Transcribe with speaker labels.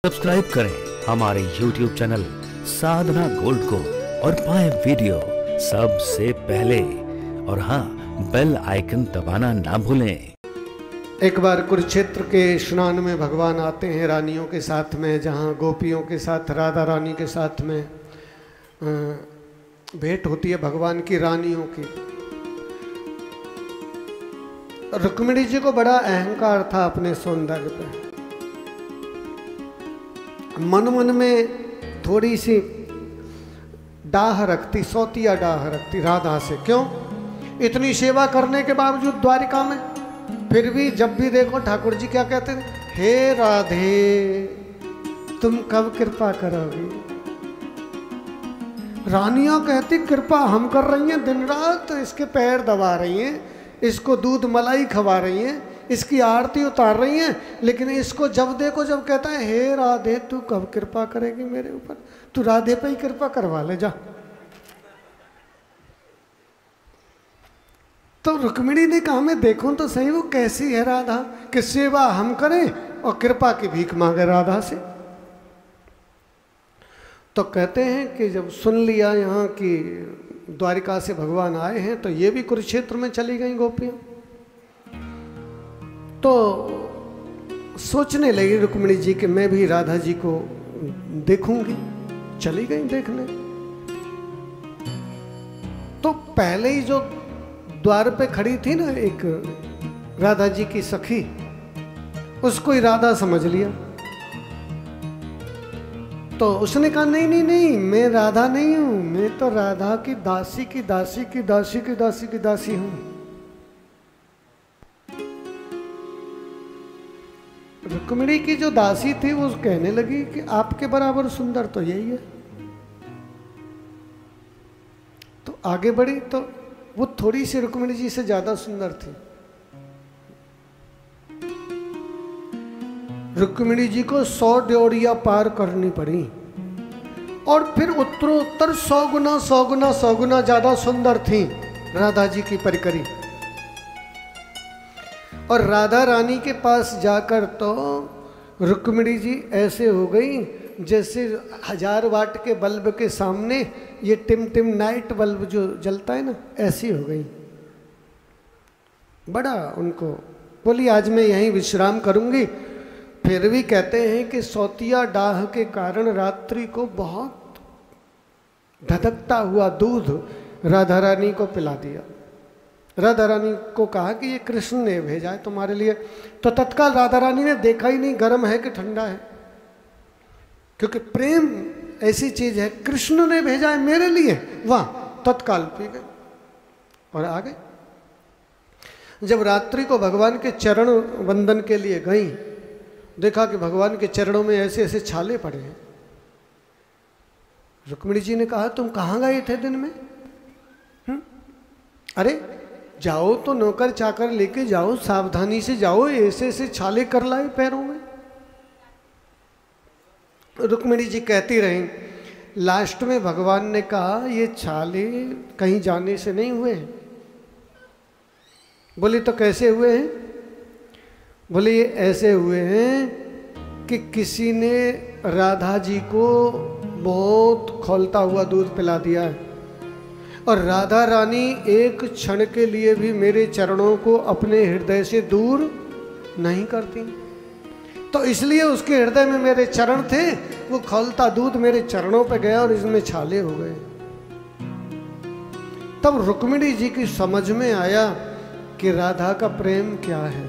Speaker 1: Subscribe करें हमारे YouTube channel साधना gold को और पाएं वीडियो सबसे पहले। और हाँ, बेल आइकन दबाना ना भूलें।
Speaker 2: एक बार कुरुक्षेत्र के स्नान में भगवान आते हैं रानियों के साथ में, जहाँ गोपियों के साथ राधा रानी के साथ में भेंट होती है भगवान की रानियों की। रुक्मिणी जी को बड़ा अहंकार था अपने सौंदर्य पे। मन मन में थोड़ी सी डाह रखती, सौतिया डाह रखती राधा से। क्यों? इतनी सेवा करने के बावजूद द्वारिका में फिर भी जब भी देखो ठाकुर जी क्या कहते थे, हे राधे तुम कब कृपा करोगी। रानियां कहती कृपा हम कर रही हैं, दिन रात इसके पैर दबा रही हैं, इसको दूध मलाई खवा रही हैं, इसकी आरती उतार रही हैं, लेकिन इसको जब देखो जब कहता है हे राधे तू कब कृपा करेगी मेरे ऊपर, तू राधे पे ही कृपा करवा ले जा। तो रुक्मिणी ने कहा मैं देखूं तो सही वो कैसी है राधा कि सेवा हम करें और कृपा की भीख मांगे राधा से। तो कहते हैं कि जब सुन लिया यहाँ की द्वारिका से भगवान आए हैं तो ये भी कुरुक्षेत्र में चली गई गोपियां। तो सोचने लगी रुक्मिणी जी कि मैं भी राधा जी को देखूंगी, चली गई देखने। तो पहले ही जो द्वार पे खड़ी थी ना एक राधा जी की सखी, उसको ही राधा समझ लिया। तो उसने कहा नहीं नहीं नहीं मैं राधा नहीं हूं, मैं तो राधा की दासी की दासी की दासी की दासी की दासी हूं। रुक्मिणी की जो दासी थी वो कहने लगी कि आपके बराबर सुंदर तो यही है। तो आगे बढ़ी तो वो थोड़ी सी रुक्मिणी जी से ज्यादा सुंदर थी। रुक्मिणी जी को 100 ड्योढ़ियां पार करनी पड़ी और फिर उत्तरोत्तर 100 गुना ज्यादा सुंदर थी राधा जी की परिकरी। और राधा रानी के पास जाकर तो रुक्मिणी जी ऐसे हो गई जैसे 1000 वाट के बल्ब के सामने ये टिम नाइट बल्ब जो जलता है ना, ऐसी हो गई। बड़ा उनको बोली आज मैं यहीं विश्राम करूंगी। फिर भी कहते हैं कि सौतिया डाह के कारण रात्रि को बहुत धधकता हुआ दूध राधा रानी को पिला दिया। राधा रानी को कहा कि ये कृष्ण ने भेजा है तुम्हारे लिए। तो तत्काल राधा रानी ने देखा ही नहीं गर्म है कि ठंडा है, क्योंकि प्रेम ऐसी चीज है, कृष्ण ने भेजा है मेरे लिए, वाह तत्काल पी गए और आ गए। जब रात्रि को भगवान के चरण वंदन के लिए गई, देखा कि भगवान के चरणों में ऐसे ऐसे छाले पड़े हैं। रुक्मिणी जी ने कहा तुम कहाँ गए थे दिन में? अरे जाओ तो नौकर चाकर लेके जाओ, सावधानी से जाओ, ऐसे ऐसे छाले कर लाए पैरों में। रुक्मिणी जी कहती रही। लास्ट में भगवान ने कहा ये छाले कहीं जाने से नहीं हुए हैं। बोली तो कैसे हुए हैं? बोले ये ऐसे हुए हैं कि किसी ने राधा जी को बहुत खौलता हुआ दूध पिला दिया है और राधा रानी एक क्षण के लिए भी मेरे चरणों को अपने हृदय से दूर नहीं करती। तो इसलिए उसके हृदय में मेरे चरण थे, वो खौलता दूध मेरे चरणों पे गया और इसमें छाले हो गए। तब रुक्मिणी जी की समझ में आया कि राधा का प्रेम क्या है।